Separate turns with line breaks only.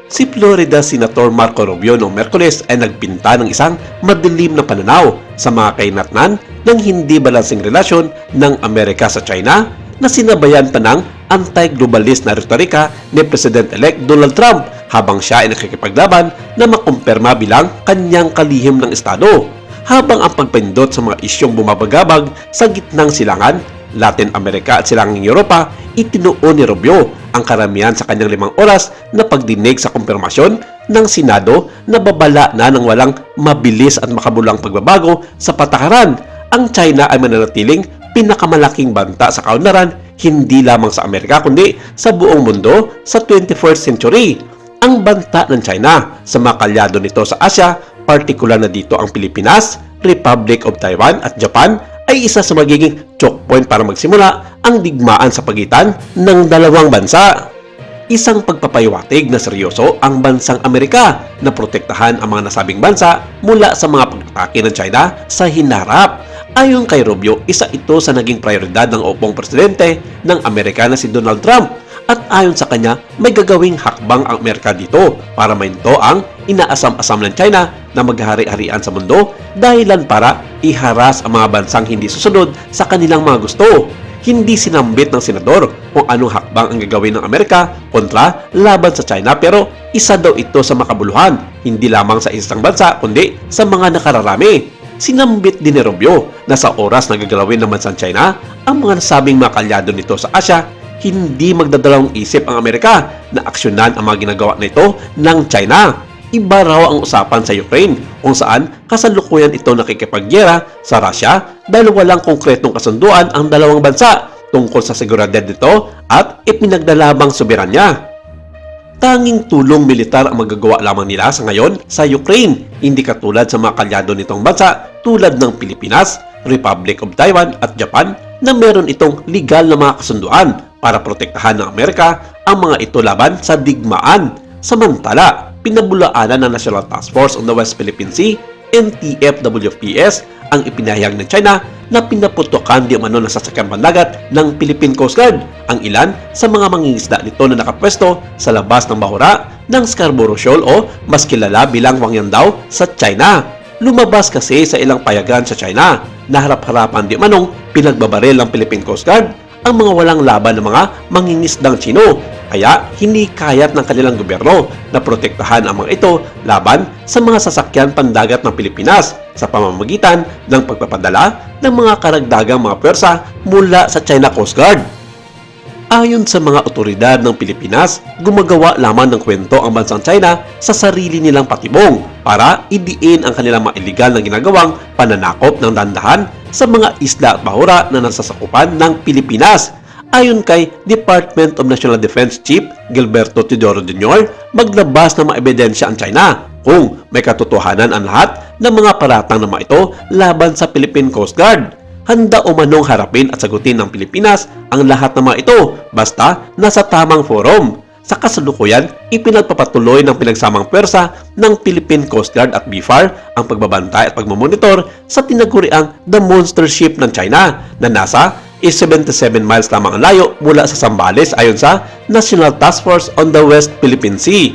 Si Florida Senator Marco Rubio noong Miyerkules ay nagpinta ng isang madilim na pananaw sa mga kainatnan ng hindi balansing relasyon ng Amerika sa China na sinabayan pa ng anti-globalist na retorika ni President-elect Donald Trump habang siya ay nakikipaglaban na makumpirma bilang kanyang kalihim ng estado. Habang ang pagpindot sa mga isyong bumabagabag sa gitnang silangan, Latin America at silangang Europa, itinuon ni Rubio ang karamihan sa kanyang 5 oras na pagdinig sa kumpirmasyon ng Senado na babala na ng walang mabilis at makabulang pagbabago sa patakaran. Ang China ay mananatiling pinakamalaking banta sa kaunlaran hindi lamang sa Amerika kundi sa buong mundo sa 21st century. Ang banta ng China sa mga kalyado nito sa Asia, partikular na dito ang Pilipinas, Republic of Taiwan at Japan, ay isa sa magiging choke point para magsimula ang digmaan sa pagitan ng dalawang bansa. Isang pagpapahiwatig na seryoso ang bansang Amerika na protektahan ang mga nasabing bansa mula sa mga pag-atake ng China sa hinarap. Ayon kay Rubio, isa ito sa naging prioridad ng upong presidente ng Amerika na si Donald Trump. At ayon sa kanya, may gagawing hakbang ang Amerika dito para mainto ang inaasam-asam ng China na maghari-harian sa mundo dahilan para iharas ang mga bansang hindi susunod sa kanilang mga gusto. Hindi sinambit ng senador kung anong hakbang ang gagawin ng Amerika kontra laban sa China pero isa daw ito sa makabuluhan, hindi lamang sa isang bansa kundi sa mga nakararami. Sinambit din ni Rubio na sa oras na gagalawin ng bansang China ang mga nasabing mga kalyado nito sa Asia, hindi magdadalawang isip ang Amerika na aksyonan ang mga ginagawa na ito ng China. Iba raw ang usapan sa Ukraine kung saan kasalukuyan ito nakikipagyera sa Russia dahil walang konkretong kasunduan ang dalawang bansa tungkol sa seguridad nito at ipinagdalabang soberanya. Tanging tulong militar ang magagawa lamang nila sa ngayon sa Ukraine, hindi katulad sa mga kalyado nitong bansa tulad ng Pilipinas, Republic of Taiwan at Japan na meron itong legal na mga kasunduan para protektahan ng Amerika ang mga ito laban sa digmaan. Samantala, pinabulaanan ng National Task Force on the West Philippine Sea, NTF-WFPS, ang ipinahayag ng China na pinaputukan di umano na sasakyan pandagat ng Philippine Coast Guard ang ilan sa mga mangingisda nito na nakapwesto sa labas ng bahura ng Scarborough Shoal o mas kilala bilang Wangyandao sa China. Lumabas kasi sa ilang payagan sa China na harap-harapan di manong pinagbabaril ng Philippine Coast Guard ang mga walang laban ng mga mangingisdang Chino. Kaya hindi kayat ng kanilang gobyerno na protektahan ang mga ito laban sa mga sasakyan pandagat ng Pilipinas sa pamamagitan ng pagpapadala ng mga karagdagang mga pwersa mula sa China Coast Guard. Ayon sa mga otoridad ng Pilipinas, gumagawa lamang ng kwento ang bansang China sa sarili nilang patibong para idiin ang kanilang mga illegal na ginagawang pananakop ng dandahan sa mga isla at bahura na nasasakupan ng Pilipinas. Ayon kay Department of National Defense Chief Gilberto Teodoro Jr., maglabas ng mga ebidensya ang China kung may katotohanan ang lahat ng mga paratang ng mga ito laban sa Philippine Coast Guard. Handa umanong harapin at sagutin ng Pilipinas ang lahat ng mga ito basta nasa tamang forum. Sa kasalukuyan, ipinagpapatuloy ng pinagsamang pwersa ng Philippine Coast Guard at BFAR ang pagbabantay at pagmamonitor sa tinaguriang The Monster Ship ng China na nasa 77 miles lamang ang layo mula sa Zambales ayon sa National Task Force on the West Philippine Sea.